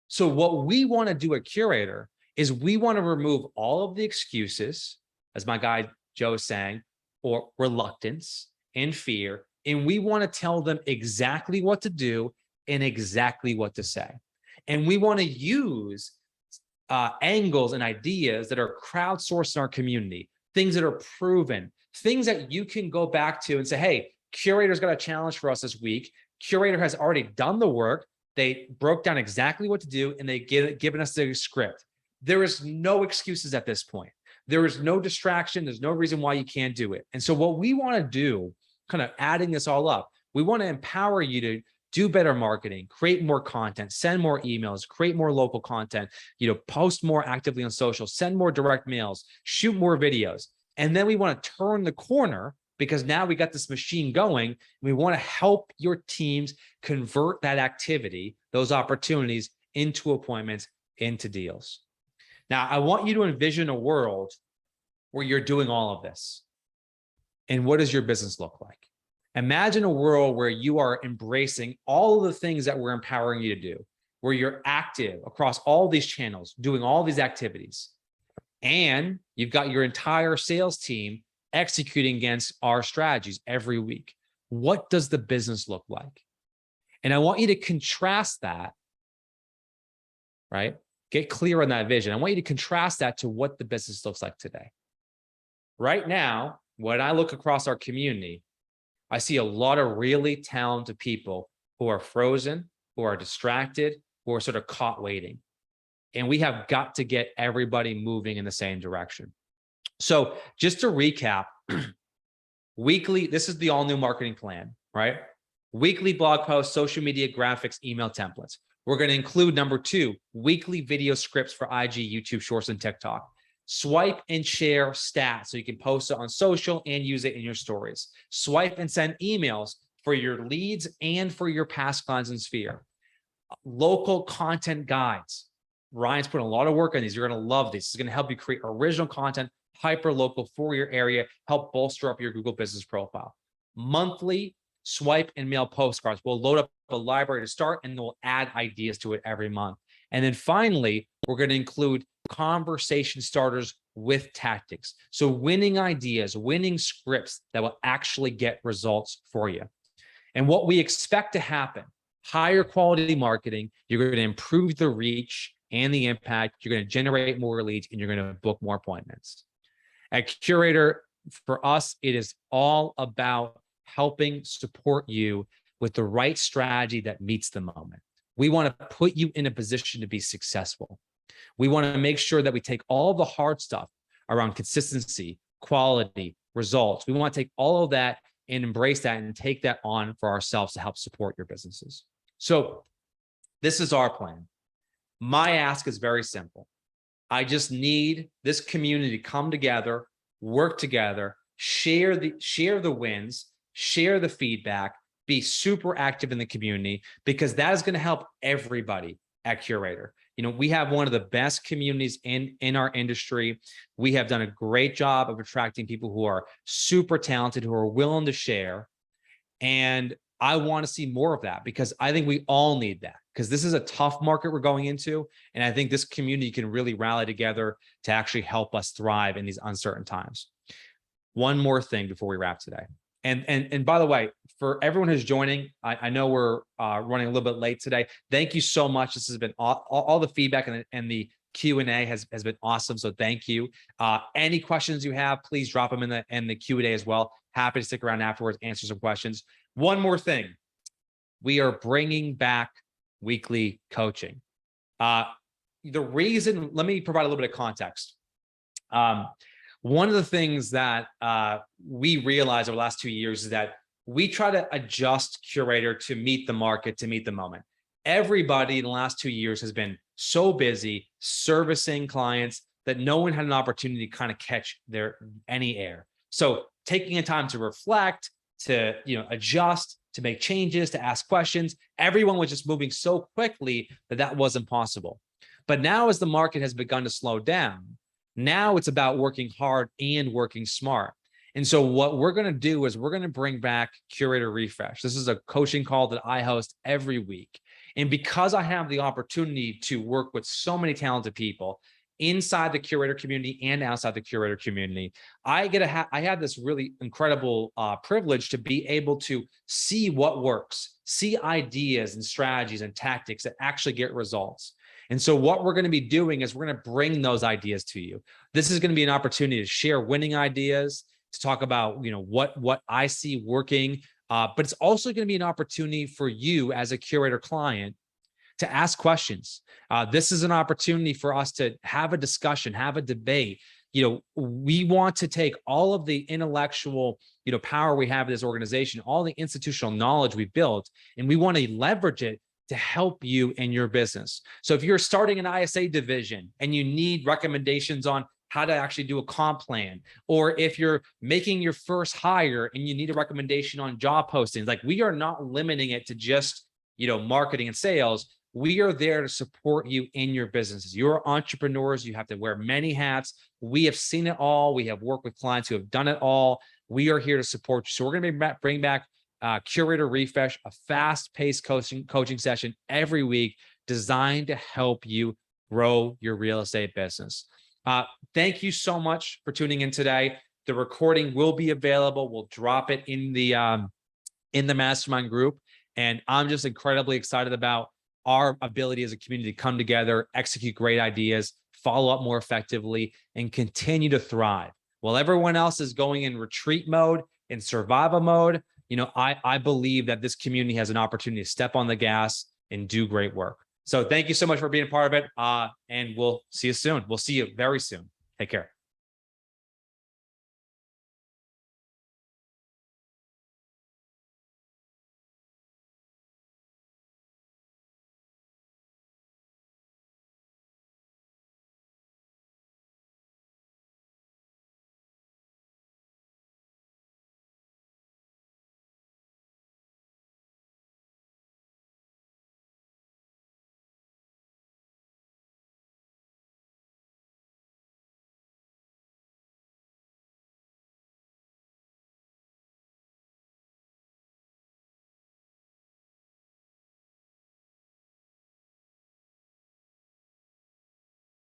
So what we want to do at Curaytor is we want to remove all of the excuses, as my guy Joe is saying, or reluctance and fear, and we want to tell them exactly what to do and exactly what to say. And we want to use angles and ideas that are crowdsourced in our community, things that are proven, things that you can go back to and say, hey, Curaytor's got a challenge for us this week. Curaytor has already done the work. They broke down exactly what to do, and they given us the script. There is no excuses at this point. There is no distraction. There's no reason why you can't do it. And so what we want to do, kind of adding this all up, we want to empower you to do better marketing, create more content, send more emails, create more local content, post more actively on social, send more direct mails, shoot more videos. And then we want to turn the corner, because now we got this machine going, and we want to help your teams convert that activity, those opportunities, into appointments, into deals. Now, I want you to envision a world where you're doing all of this. And what does your business look like? Imagine a world where you are embracing all of the things that we're empowering you to do, where you're active across all these channels, doing all these activities, and you've got your entire sales team executing against our strategies every week. What does the business look like? And I want you to contrast that, right? Get clear on that vision. I want you to contrast that to what the business looks like today. Right now, when I look across our community, I see a lot of really talented people who are frozen, who are distracted, who are sort of caught waiting. And we have got to get everybody moving in the same direction. So just to recap, weekly, this is the all new marketing plan, right? Weekly blog posts, social media, graphics, email templates. We're going to include number 2, weekly video scripts for IG, YouTube Shorts, and TikTok. Swipe and share stats so you can post it on social and use it in your stories. Swipe and send emails for your leads and for your past clients in Sphere. Local content guides. Ryan's putting a lot of work on these. You're going to love these. It's going to help you create original content, hyper local for your area, help bolster up your Google business profile. Monthly swipe and mail postcards. We'll load up a library to start, and we'll add ideas to it every month. And then finally, we're going to include conversation starters with tactics. So winning ideas, winning scripts that will actually get results for you. And what we expect to happen, higher quality marketing, you're going to improve the reach and the impact, you're going to generate more leads, and you're going to book more appointments. At Curaytor, for us, it is all about helping support you with the right strategy that meets the moment. We want to put you in a position to be successful. We want to make sure that we take all the hard stuff around consistency, quality, results. We want to take all of that and embrace that and take that on for ourselves to help support your businesses. So this is our plan. My ask is very simple. I just need this community to come together, work together, share the wins, share the feedback, be super active in the community, because that is going to help everybody at Curaytor. We have one of the best communities in our industry. We have done a great job of attracting people who are super talented, who are willing to share. And I want to see more of that, because I think we all need that, because this is a tough market we're going into. And I think this community can really rally together to actually help us thrive in these uncertain times. One more thing before we wrap today. And by the way, for everyone who's joining, I know we're running a little bit late today. Thank you so much. This has been all the feedback and the Q&A has been awesome. So thank you. Any questions you have, please drop them in the Q&A as well. Happy to stick around afterwards, answer some questions. One more thing. We are bringing back weekly coaching. The reason, let me provide a little bit of context. One of the things that we realized over the last 2 years is that we try to adjust Curaytor to meet the market, to meet the moment. Everybody in the last 2 years has been so busy servicing clients that no one had an opportunity to kind of catch any air. So taking a time to reflect, to adjust, to make changes, to ask questions, everyone was just moving so quickly that wasn't possible. But now, as the market has begun to slow down, now it's about working hard and working smart. And so what we're going to do is we're going to bring back Curaytor Refresh. This is a coaching call that I host every week. And because I have the opportunity to work with so many talented people inside the Curaytor community and outside the Curaytor community, I have this really incredible privilege to be able to see what works, see ideas and strategies and tactics that actually get results. And so what we're going to be doing is we're going to bring those ideas to you. This is going to be an opportunity to share winning ideas, to talk about what I see working, but it's also going to be an opportunity for you as a Curaytor client to ask questions. This is an opportunity for us to have a discussion, have a debate. We want to take all of the intellectual, power we have in this organization, all the institutional knowledge we built, and we want to leverage it to help you in your business. So if you're starting an ISA division and you need recommendations on how to actually do a comp plan, or if you're making your first hire and you need a recommendation on job postings, like, we are not limiting it to just, marketing and sales. We are there to support you in your businesses. You're entrepreneurs. You have to wear many hats. We have seen it all. We have worked with clients who have done it all. We are here to support you. So we're going to bring back Curaytor Refresh, a fast-paced coaching session every week designed to help you grow your real estate business. Thank you so much for tuning in today. The recording will be available. We'll drop it in the mastermind group. And I'm just incredibly excited about our ability as a community to come together, execute great ideas, follow up more effectively, and continue to thrive. While everyone else is going in retreat mode, in survival mode, I believe that this community has an opportunity to step on the gas and do great work. So thank you so much for being a part of it. And we'll see you soon. We'll see you very soon. Take care.